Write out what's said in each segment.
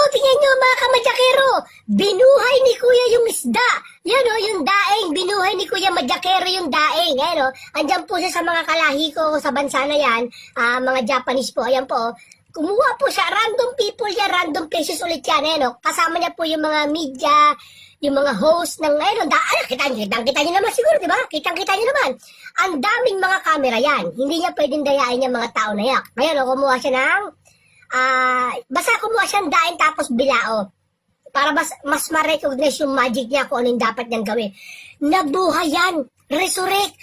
tingnan nyo mga kamadjakero. Binuhay ni Kuya yung isda. Yan o, yung daing. Binuhay ni Kuya Madjakero yung daing. Ayan o. Andyan po siya sa mga kalahi ko sa bansa na yan. Mga Japanese po. Ayan po. Kumuha po siya. Random people yan. Random places ulit yan. Ayan o. Kasama niya po yung mga media, yung mga host ng, ayun, kitang-kita nyo naman siguro, di ba? Kitang-kita nyo naman. Ang daming mga camera yan. Hindi niya pwedeng dayain yung mga tao na yan. Ayan o, kumuha siya ng, basta kumuha siya ng daing tapos bilao. Para mas ma-recognize yung magic niya kung ano yung dapat niyang gawin. Nabuhay yan. Resurrect.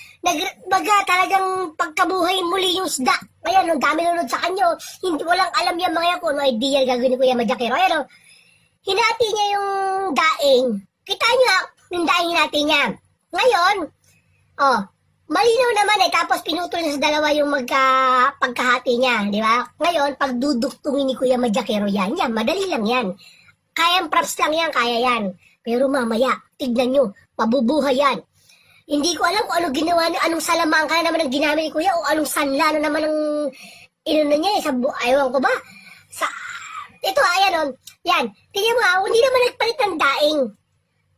Baga talagang pagkabuhay muli yung isda. Ayan, ang dami nunod sa kanyo. Hindi, walang alam yan mga yan kung ano idea gagawin ni Kuya Madjakero. Ayan o. Hinati niya yung daing. Kita niyo yung daing hinati niya. Ngayon, malinaw naman tapos pinutol niya sa dalawa yung pagkahati niya, di ba? Ngayon, pag dudugtungin ni Kuya Madjakero yan, madali lang yan. Kayang props lang yan, kaya yan. Pero mamaya, tignan nyo, mabubuhay yan. Hindi ko alam kung ano ginawa niya, anong salamangka na naman ang ginamit ni Kuya, o anong sanla na naman ang inuna niya, ayaw ko ba? Ito, ayan o. Yan. Tingnan mo hindi naman nagpalit ng daing.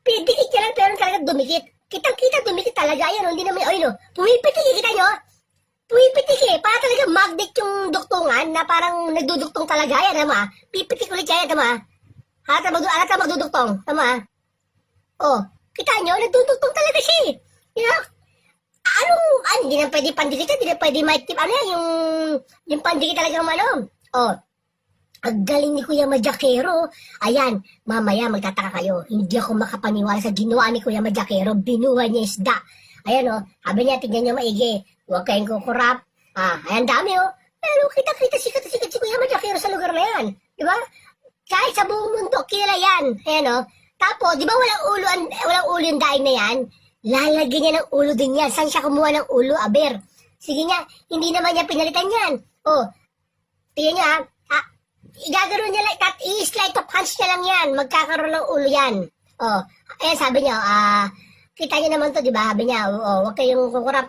Pidikit niya lang pero talaga dumikit. Kitang-kita dumikit talaga. Ayan o, hindi naman, pumipitik kita nyo. Pumipitik para talaga magnet yung duktungan na parang nagduduktong talaga. Ayan, tama. Pipitik ulit yan, tama. Halata magduduktong, tama. Kita nyo, nagduduktong talaga siya. Hindi na pwede pandikit, hindi na pwede maitip. Yung pandikit talagang ang galing ni Kuya Madjakero. Ayan, mamaya magtataka kayo. Hindi ako makapaniwala sa ginawa ni Kuya Madjakero. Binuhay niya isda. Ayan sabi niya, tignan niyo maigi. Huwag kayong kukurap. Ayan dami Pero kita-kita sikat si Kuya Madjakero sa lugar na yan. Di ba? Kahit sa buong mundo, kilala yan. Ayan Tapos, di ba walang ulo yung daing na yan? Lalagyan niya ng ulo din yan. Saan siya kumuha ng ulo? Aber. Sige nga, hindi naman niya pinalitan yan. Tingnan niyo igagano'n niya like that, i-slide of hands niya lang yan, magkakaroon ng ulo yan. Ayan sabi niya, kita niyo naman to, di ba? Sabi niya, huwag kayong kukurap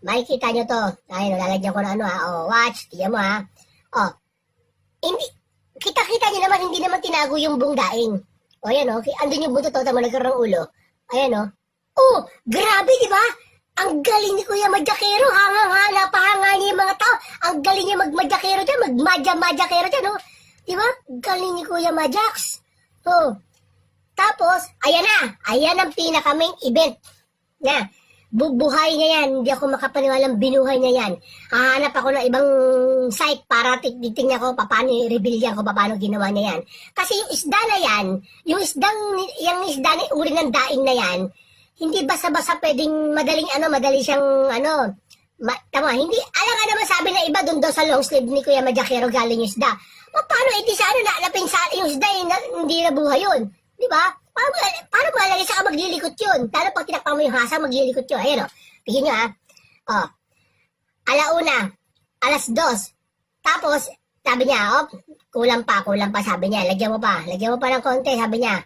makikita niyo to. Ayun, lalagyan ko na watch, tignan mo hindi, kita-kita niyo naman, hindi naman tinago yung buong daing. Ayan andun yung buntot tama nagkaroon ng ulo. Ayan grabe di ba? Ang galing ni Kuya Madjakero, napahanga niya yung mga tao. Ang galing niya mag-Madjakero dyan, mag-Madjakero dyan, Diba? Galing ni Kuya Madjaks. Tapos, ayan ang pinaka-main event. Bubuhay niya yan. Hindi ako makapaniwalang binuhay niya yan. Hahanap ako ng ibang site para titignan ko paano i-reveal ko, paano ginawa niya yan. Kasi yung isda na yan, yung isda na uri ng daing na yan, hindi basta-basta pwedeng madali siyang tama, hindi, alam nga naman sabi na iba doon daw sa long sleeve ni Kuya Madjakero galing yung isda. Paano yung isda hindi nabuhay yun? Di ba? Paano malagay sa maglilikot yun? Lalo pag tinakpang mo yung hasa, maglilikot yun. Ayan tingin nyo alauna, alas 2. Tapos, sabi niya, kulang pa sabi niya, lagyan mo pa ng konti, sabi niya,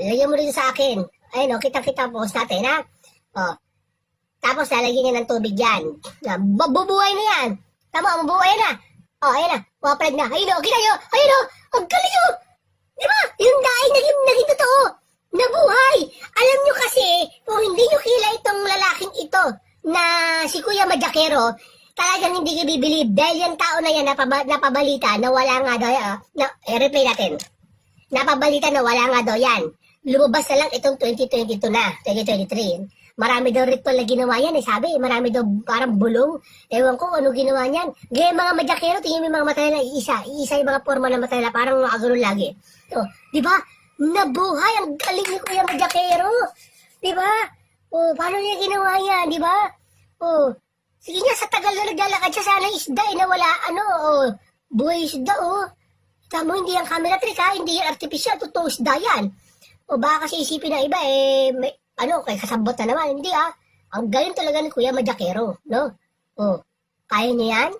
lagyan mo rin sa akin. Ayun kita post natin tapos lalagyan niya ng tubig yan. Mabubuhay na yan. Tama, mabubuhay na. Ayan na. Wapalag na. Ayun kita nyo. Ayun ang galing Diba? Yung daing naging totoo. Nabuhay. Alam nyo kasi, kung hindi nyo kila itong lalaking ito na si Kuya Madjakero, talagang hindi kayo bibilib. Dahil yung tao na yan napabalita na wala nga daw replay natin. Napabalita na wala nga daw yan. Lumabas na lang itong 2022 na, 2023. Marami daw ritual na ginawa yan sabi. Marami daw parang bulong. Ewan ko ano ginawa niyan. Gaya mga Madjakero, tingin mo yung mga mata nila, iisa yung mga forma ng mata nila, parang nakagano'n lagi. Di ba? Nabuhay, ang galing ni Kuya Madjakero. Di ba? Paano niya ginawa yan, di ba? Sige nga, sa tagal na naglalakad siya, sana isda, nawala, buhay isda, Tamo, hindi yung camera trick, hindi yung artificial, totoo isda yan. Baka kasi isipin ng iba, kay kasabot na naman. Hindi Ang galing talaga ni Kuya Madjakero, no? Kaya niya yan?